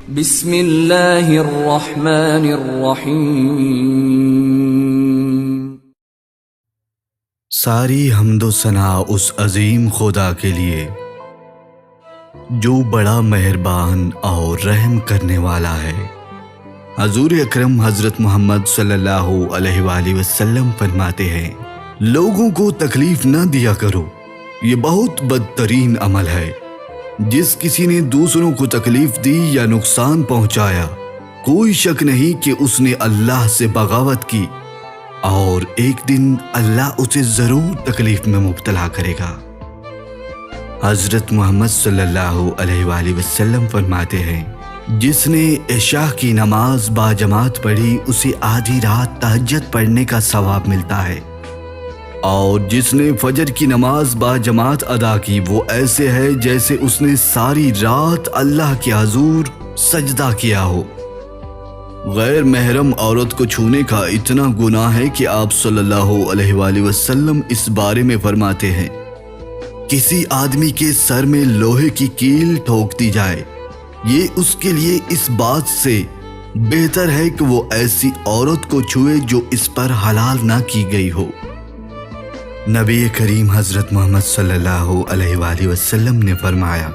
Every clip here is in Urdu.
بسم اللہ الرحمن الرحیم۔ ساری حمد و ثنا اس عظیم خدا کے لیے جو بڑا مہربان اور رحم کرنے والا ہے۔ حضور اکرم حضرت محمد صلی اللہ علیہ وآلہ وسلم فرماتے ہیں، لوگوں کو تکلیف نہ دیا کرو، یہ بہت بدترین عمل ہے۔ جس کسی نے دوسروں کو تکلیف دی یا نقصان پہنچایا، کوئی شک نہیں کہ اس نے اللہ سے بغاوت کی اور ایک دن اللہ اسے ضرور تکلیف میں مبتلا کرے گا۔ حضرت محمد صلی اللہ علیہ وآلہ وسلم فرماتے ہیں، جس نے عشاء کی نماز باجماعت پڑھی اسے آدھی رات تہجد پڑھنے کا ثواب ملتا ہے، اور جس نے فجر کی نماز باجماعت ادا کی وہ ایسے ہے جیسے اس نے ساری رات اللہ کے حضور سجدہ کیا ہو۔ غیر محرم عورت کو چھونے کا اتنا گناہ ہے کہ آپ صلی اللہ علیہ وآلہ وسلم اس بارے میں فرماتے ہیں، کسی آدمی کے سر میں لوہے کی کیل ٹھوک دی جائے، یہ اس کے لیے اس بات سے بہتر ہے کہ وہ ایسی عورت کو چھوئے جو اس پر حلال نہ کی گئی ہو۔ نبی کریم حضرت محمد صلی اللہ علیہ وآلہ وسلم نے فرمایا،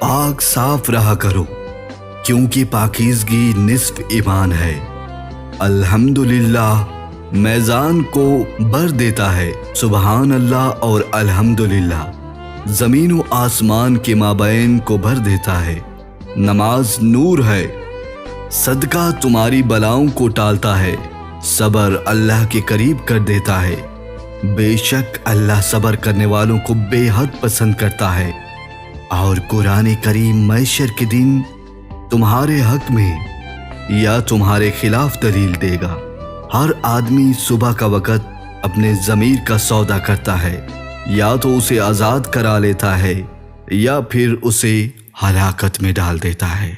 پاک صاف رہا کرو کیونکہ پاکیزگی نصف ایمان ہے۔ الحمدللہ میزان کو بھر دیتا ہے، سبحان اللہ اور الحمدللہ زمین و آسمان کے مابین کو بھر دیتا ہے۔ نماز نور ہے، صدقہ تمہاری بلاؤں کو ٹالتا ہے، صبر اللہ کے قریب کر دیتا ہے، بے شک اللہ صبر کرنے والوں کو بے حد پسند کرتا ہے۔ اور قرآن کریم محشر کے دن تمہارے حق میں یا تمہارے خلاف دلیل دے گا۔ ہر آدمی صبح کا وقت اپنے ضمیر کا سودا کرتا ہے، یا تو اسے آزاد کرا لیتا ہے یا پھر اسے ہلاکت میں ڈال دیتا ہے۔